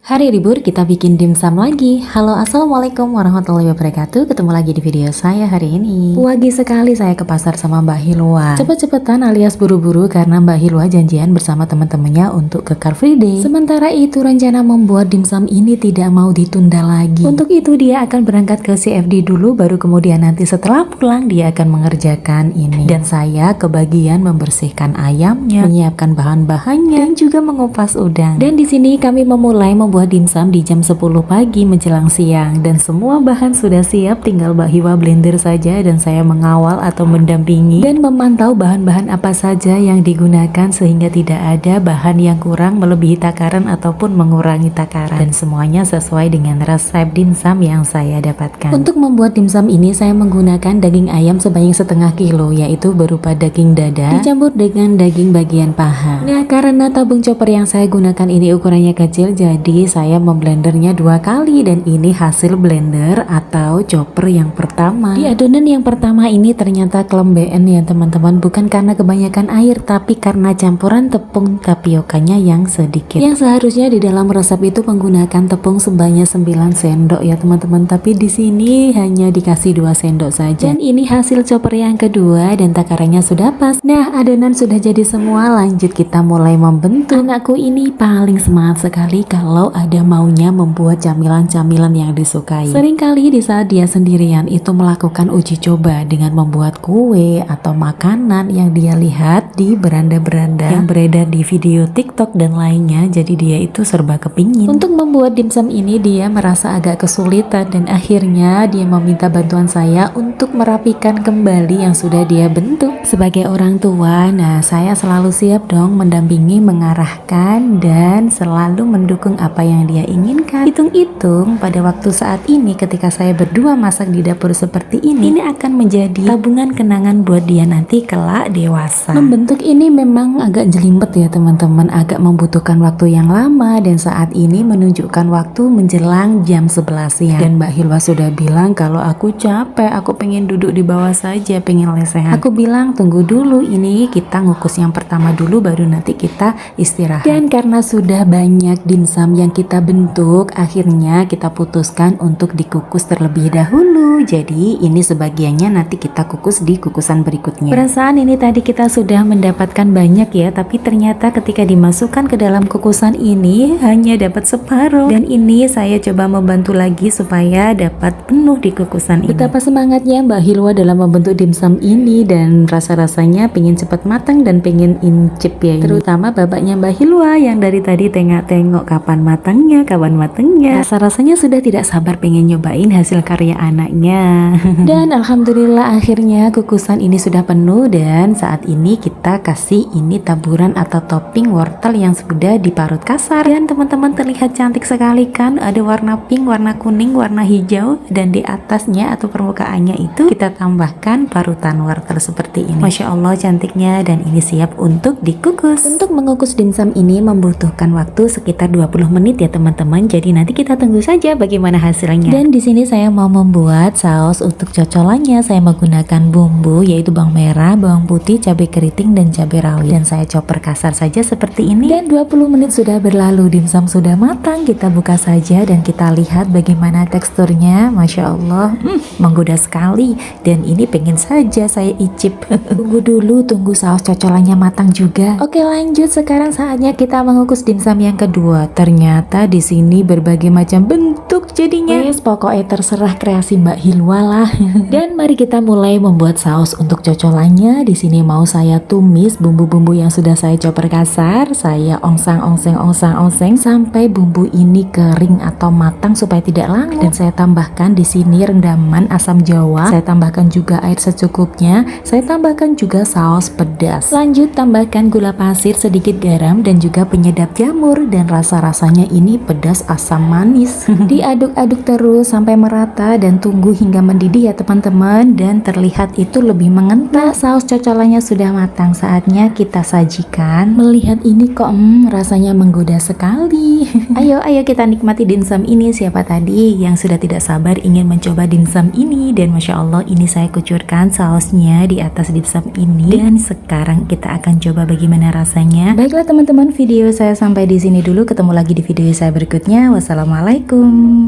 Hari libur kita bikin dimsum lagi. Halo, assalamualaikum warahmatullahi wabarakatuh. Ketemu lagi di video saya hari ini. Pagi sekali saya ke pasar sama Mbak Hilwa. Cepet-cepetan alias buru-buru karena Mbak Hilwa janjian bersama teman-temannya untuk ke Car Free Day. Sementara itu rencana membuat dimsum ini tidak mau ditunda lagi. Untuk itu dia akan berangkat ke CFD dulu, baru kemudian nanti setelah pulang dia akan mengerjakan ini. Dan saya kebagian membersihkan ayamnya, menyiapkan bahan-bahannya, dan juga mengupas udang. Dan di sini kami memulai membuat dimsum di jam 10 pagi menjelang siang, dan semua bahan sudah siap, tinggal Mbak Hiwa blender saja dan saya mengawal atau mendampingi dan memantau bahan-bahan apa saja yang digunakan sehingga tidak ada bahan yang kurang melebihi takaran ataupun mengurangi takaran, dan semuanya sesuai dengan resep dimsum yang saya dapatkan. Untuk membuat dimsum ini saya menggunakan daging ayam sebanyak setengah kilo, yaitu berupa daging dada dicampur dengan daging bagian paha. Nah, karena tabung chopper yang saya gunakan ini ukurannya kecil, jadi saya memblendernya 2 kali, dan ini hasil blender atau chopper yang pertama. Di adonan yang pertama ini ternyata kelembean ya teman-teman, bukan karena kebanyakan air tapi karena campuran tepung tapiokanya yang sedikit. Yang seharusnya di dalam resep itu menggunakan tepung sebanyak 9 sendok ya teman-teman, tapi di sini hanya dikasih 2 sendok saja. Dan ini hasil chopper yang kedua dan takarannya sudah pas. Nah, adonan sudah jadi semua, lanjut kita mulai membentuk. Anakku ini paling semangat sekali kalau ada maunya membuat camilan-camilan yang disukai. Seringkali di saat dia sendirian itu melakukan uji coba dengan membuat kue atau makanan yang dia lihat di beranda-beranda yang beredar di video TikTok dan lainnya, jadi dia itu serba kepingin. Untuk membuat dimsum ini dia merasa agak kesulitan dan akhirnya dia meminta bantuan saya untuk merapikan kembali yang sudah dia bentuk. Sebagai orang tua, nah saya selalu siap dong mendampingi, mengarahkan, dan selalu mendukung apa yang dia inginkan. Hitung-hitung pada waktu saat ini ketika saya berdua masak di dapur seperti ini akan menjadi tabungan kenangan buat dia nanti kelak dewasa. Membentuk ini memang agak jelimet ya teman-teman, agak membutuhkan waktu yang lama, dan saat ini menunjukkan waktu menjelang jam 11 siang. Dan Mbak Hilwa sudah bilang kalau aku capek, aku pengen duduk di bawah saja, pengen lesehan. Aku bilang tunggu dulu, ini kita ngukus yang pertama dulu baru nanti kita istirahat. Dan karena sudah banyak dimsum yang kita bentuk, akhirnya kita putuskan untuk dikukus terlebih dahulu. Jadi ini sebagiannya nanti kita kukus di kukusan berikutnya. Perasaan ini tadi kita sudah mendapatkan banyak ya, tapi ternyata ketika dimasukkan ke dalam kukusan ini hanya dapat separuh, dan ini saya coba membantu lagi supaya dapat penuh di kukusan ini. Betapa semangatnya Mbak Hilwa dalam membentuk dimsum ini, dan rasa-rasanya pengen cepat matang dan pengen incip ya ini. Terutama babaknya Mbak Hilwa yang dari tadi tengok-tengok kapan matangnya. Rasa-rasanya sudah tidak sabar pengen nyobain hasil karya anaknya. Dan alhamdulillah akhirnya kukusan ini sudah penuh, dan saat ini kita kasih ini taburan atau topping wortel yang sudah diparut kasar, dan teman-teman terlihat cantik sekali kan, ada warna pink, warna kuning, warna hijau, dan di atasnya atau permukaannya itu kita tambahkan parutan wortel seperti ini. Masya Allah cantiknya, dan ini siap untuk dikukus. Untuk mengukus dimsum ini membutuhkan waktu sekitar 20 menit ya teman-teman, jadi nanti kita tunggu saja bagaimana hasilnya. Dan di sini saya mau membuat saus untuk cocolannya. Saya menggunakan bumbu yaitu bawang merah, bawang putih, cabai keriting, dan cabai rawit, dan saya chopper kasar saja seperti ini. Dan 20 menit sudah berlalu, dimsum sudah matang. Kita buka saja dan kita lihat bagaimana teksturnya. Masya Allah, menggoda sekali, dan ini pengen saja saya icip. Tunggu dulu, tunggu saus cocolannya matang juga. Oke lanjut, sekarang saatnya kita mengukus dimsum yang kedua. Ternyata di sini berbagai macam bentuk jadinya. Yes, pokoknya terserah kreasi Mbak Hilwa lah. Dan mari kita mulai membuat saus untuk cocolannya. Di sini mau saya tumis bumbu-bumbu yang sudah saya chopper kasar. Saya ongsang sampai bumbu ini kering atau matang supaya tidak langu. Dan saya tambahkan di sini rendaman asam jawa. Saya tambahkan juga air secukupnya. Saya tambahkan juga saus pedas. Lanjut tambahkan gula pasir, sedikit garam, dan juga penyedap jamur, dan rasa-rasanya ini pedas asam manis. Diaduk aduk-aduk terus sampai merata dan tunggu hingga mendidih ya teman-teman, dan terlihat itu lebih mengental. Saus cocolannya sudah matang, saatnya kita sajikan. Melihat ini kok rasanya menggoda sekali. Ayo kita nikmati dimsum ini. Siapa tadi yang sudah tidak sabar ingin mencoba dimsum ini, dan Masya Allah ini saya kucurkan sausnya di atas dimsum ini, dan sekarang kita akan coba bagaimana rasanya. Baiklah teman-teman, video saya sampai di sini dulu. Ketemu lagi di video saya berikutnya. Wassalamualaikum.